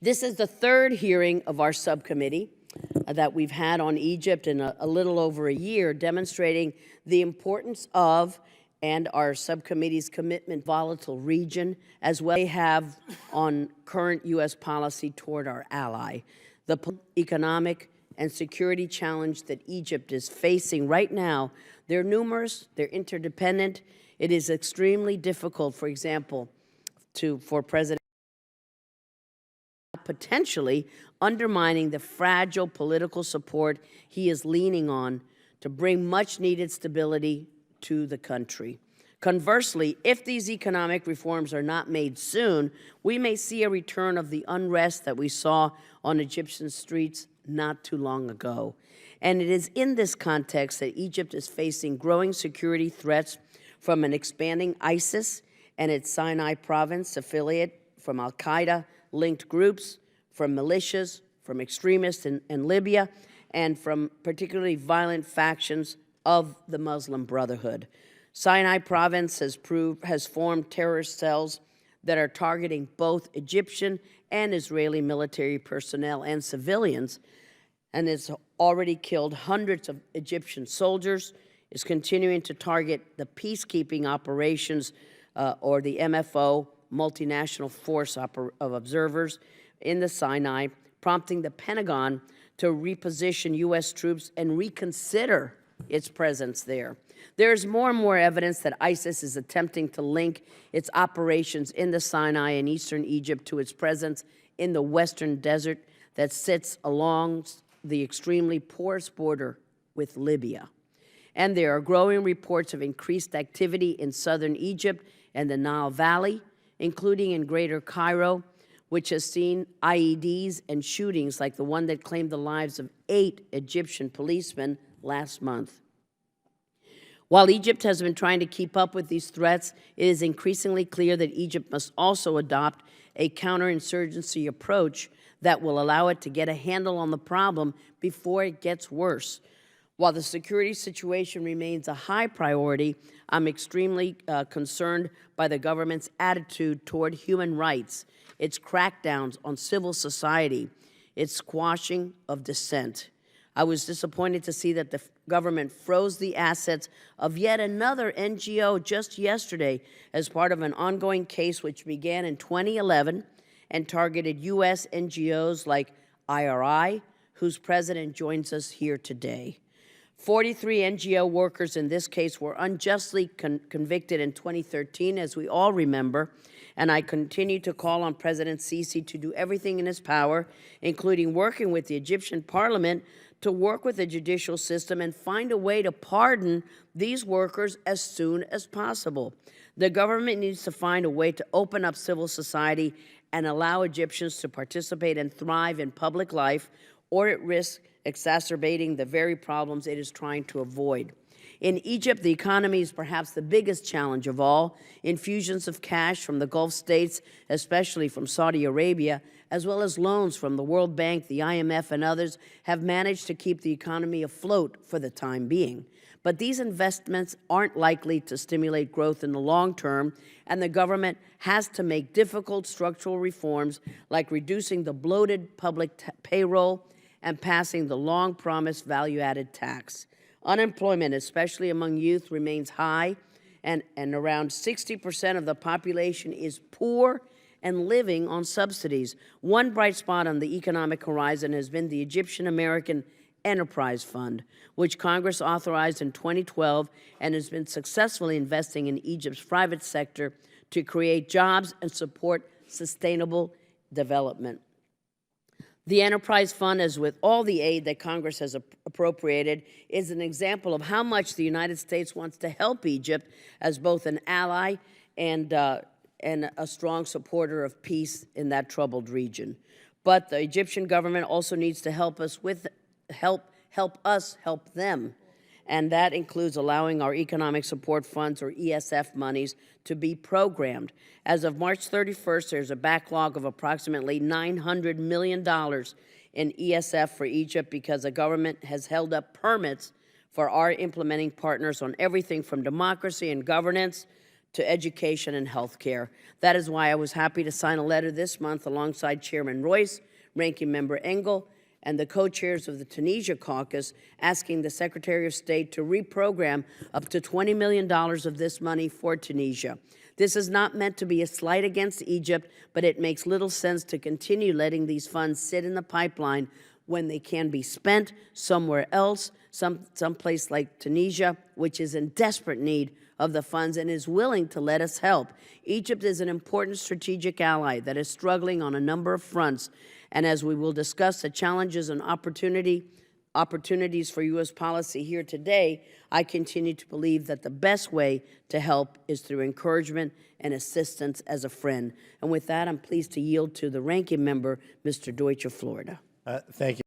This is the third hearing of our subcommittee that we've had on Egypt in a little over a year, demonstrating the importance of and our subcommittee's commitment to the volatile region, as well as they have on current U.S. policy toward our ally. The economic and security challenge that Egypt is facing right now, they're numerous, they're interdependent. It is extremely difficult, for example, for President potentially undermining the fragile political support he is leaning on to bring much-needed stability to the country. Conversely, if these economic reforms are not made soon, we may see a return of the unrest that we saw on Egyptian streets not too long ago. And it is in this context that Egypt is facing growing security threats from an expanding ISIS and its Sinai province affiliate, from al-Qaeda-linked groups, from militias, from extremists in Libya, and from particularly violent factions of the Muslim Brotherhood. Sinai province has formed terrorist cells that are targeting both Egyptian and Israeli military personnel and civilians, and it's already killed hundreds of Egyptian soldiers, is continuing to target the peacekeeping operations or the MFO, multinational force of observers in the Sinai, prompting the Pentagon to reposition U.S. troops and reconsider its presence there. There's more and more evidence that ISIS is attempting to link its operations in the Sinai and eastern Egypt to its presence in the western desert that sits along the extremely porous border with Libya. And there are growing reports of increased activity in southern Egypt and the Nile Valley, including in Greater Cairo, which has seen IEDs and shootings like the one that claimed the lives of 8 Egyptian policemen last month. While Egypt has been trying to keep up with these threats, it is increasingly clear that Egypt must also adopt a counterinsurgency approach that will allow it to get a handle on the problem before it gets worse. While the security situation remains a high priority, I'm extremely concerned by the government's attitude toward human rights, its crackdowns on civil society, its squashing of dissent. I was disappointed to see that the government froze the assets of yet another NGO just yesterday as part of an ongoing case which began in 2011 and targeted U.S. NGOs like IRI, whose president joins us here today. 43 NGO workers in this case were unjustly convicted in 2013, as we all remember, and I continue to call on President Sisi to do everything in his power, including working with the Egyptian parliament to work with the judicial system and find a way to pardon these workers as soon as possible. The government needs to find a way to open up civil society and allow Egyptians to participate and thrive in public life, or it risks exacerbating the very problems it is trying to avoid. In Egypt, the economy is perhaps the biggest challenge of all. Infusions of cash from the Gulf states, especially from Saudi Arabia, as well as loans from the World Bank, the IMF, and others, have managed to keep the economy afloat for the time being. But these investments aren't likely to stimulate growth in the long term, and the government has to make difficult structural reforms like reducing the bloated public payroll and passing the long-promised value-added tax. Unemployment, especially among youth, remains high, and around 60% of the population is poor and living on subsidies. One bright spot on the economic horizon has been the Egyptian-American Enterprise Fund, which Congress authorized in 2012 and has been successfully investing in Egypt's private sector to create jobs and support sustainable development. The Enterprise Fund, as with all the aid that Congress has appropriated, is an example of how much the United States wants to help Egypt as both an ally and a strong supporter of peace in that troubled region. But the Egyptian government also needs to help us help them. And that includes allowing our economic support funds, or ESF monies, to be programmed. As of March 31st, there's a backlog of approximately $900 million in ESF for Egypt because the government has held up permits for our implementing partners on everything from democracy and governance to education and health care. That is why I was happy to sign a letter this month alongside Chairman Royce, Ranking Member Engel, and the co-chairs of the Tunisia caucus, asking the Secretary of State to reprogram up to $20 million of this money for Tunisia. This is not meant to be a slight against Egypt, but it makes little sense to continue letting these funds sit in the pipeline when they can be spent somewhere else, someplace like Tunisia, which is in desperate need of the funds and is willing to let us help. Egypt is an important strategic ally that is struggling on a number of fronts, and as we will discuss the challenges and opportunities for U.S. policy here today, I continue to believe that the best way to help is through encouragement and assistance as a friend. And with that, I'm pleased to yield to the ranking member, Mr. Deutsch of Florida. Thank you.